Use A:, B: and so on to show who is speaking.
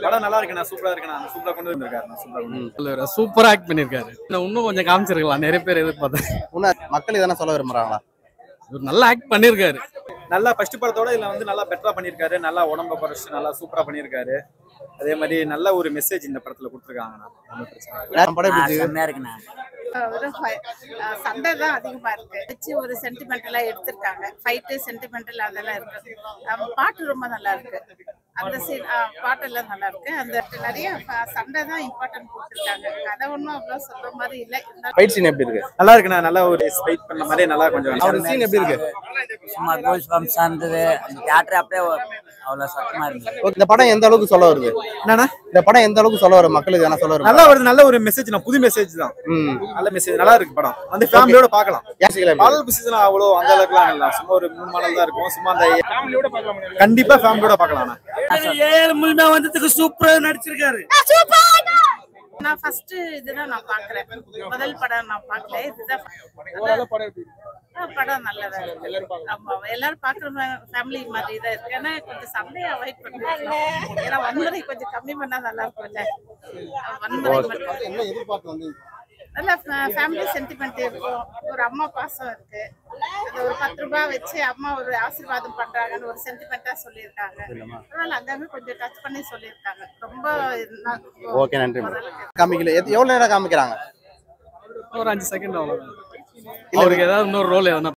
A: படம் நல்லா இருக்குண்ணா, சூப்பரா இருக்குண்ணா, சூப்பரா கொண்டு வந்திருக்காருண்ணா, சூப்பரா கொண்டு வந்திருக்காரு.
B: சூப்பரா ஆக்ட் பண்ணிருக்காரு. இன்னும் கொஞ்சம் காமிச்சிருக்கலாம், நிறைய பேர் எதிர்பார்த்தேன்.
C: மக்கள் இதெல்லாம் சொல்ல விரும்புறாங்களா?
B: நல்லா ஆக்ட் பண்ணிருக்காரு.
A: நல்லா ஃபர்ஸ்ட் படத்தோட இதுல வந்து நல்லா பெட்டரா பண்ணிருக்காரு. நல்லா உடம்ப குறைச்சு நல்லா சூப்பரா பண்ணிருக்காரு. அதே மாதிரி நல்ல ஒரு மெசேஜ் இந்த படத்துல கொடுத்துருக்காங்கண்ணா.
C: செம்மையா இருக்குண்ணா.
D: சண்டை தான் அதிகமா இருக்கு. வச்சு ஒரு சென்டிமெண்டலா எடுத்திருக்காங்க. ஃபைட்டு சென்டிமெண்டல் அதெல்லாம் இருக்கு. பாட்டு ரொம்ப நல்லா இருக்கு. அந்த பாட்டெல்லாம் நல்லா இருக்கு. அந்த நிறைய சண்டை தான் இம்பார்ட்டன்ட் கொடுத்துருக்காங்க. கதை ஒன்றும் அவ்வளோ சொல்ற மாதிரி இல்லை.
C: ஃபைட் சீன் எப்படி இருக்கு?
A: நல்லா இருக்குண்ணா. நல்லா ஒரு ஃபைட் பண்ண மாதிரி நல்லா கொஞ்சம்
C: அவர் சீன் எப்படி இருக்கு?
E: சும்மா கோல்ஸ் பம்ப்ஸ் இருந்தது. அந்த தியேட்டர் அப்படியே அவ்வளோ சத்தமா இருந்தது.
C: இந்த படம் எந்த அளவுக்கு சொல்ல வருது?
A: என்னன்னா
C: இந்த படம் எந்த அளவுக்கு சொல்ல வரும்? மக்களுக்கு என்ன சொல்ல வரும்?
A: நல்லா வருது. நல்ல ஒரு மெசேஜ், புது மெசேஜ் தான். நல்ல மெசேஜ், நல்லா இருக்கு படம். வந்து ஃபேமிலியோட பார்க்கலாம். பாடல் பிசிஸ்லாம் அவ்வளோ அந்த அளவுக்குலாம் இல்லை. சும்மா ஒரு 3 மாடல் தான் இருக்கும். சும்மா அந்த ஃபேமிலியோட பார்க்கலாம். கண்டிப்பா ஃபேமிலியோட பார்க்கலாம்.
E: வந்ததுக்கு சூப்பரா நடிச்சிருக்காரு.
D: நான் ஃபர்ஸ்ட் இதுதான் நான் பாக்குறேன். முதல் படம் நான் பார்க்கல. இதுதான் படம் நல்லதா இருக்கு. ஆமா, எல்லாரும் பாக்குற ஃபேமிலி மாதிரி தான் இருக்கு. ஏன்னா கொஞ்சம் சண்டையை அவாய்ட் பண்ணுவாங்க. ஏன்னா வன்முறை கொஞ்சம் கம்மி பண்ணா நல்லா இருக்கும்ல. வன்முறை மட்டும் நல்ல ஃபேமிலி சென்டிமெண்ட் இருக்கும். ஒரு அம்மா பாசம் இருக்கு. அது ஒரு 10 ரூபாய் வச்சு அம்மா ஒரு ஆசீர்வாதம் பண்றாங்கன்னு ஒரு சென்டிமெண்டா சொல்லியிருக்காங்க. அதனால அங்கமே கொஞ்சம் டச் பண்ணி சொல்லியிருக்காங்க. ரொம்ப
C: ஓகே, நன்றி. காமிக்கல எவ்வளவு நேரம் காமிக்கிறாங்க?
B: ஒரு 5 செகண்ட் அவ்வளவுதான். அவருக்கு ஏதாவது இன்னொரு ரோல் எதனா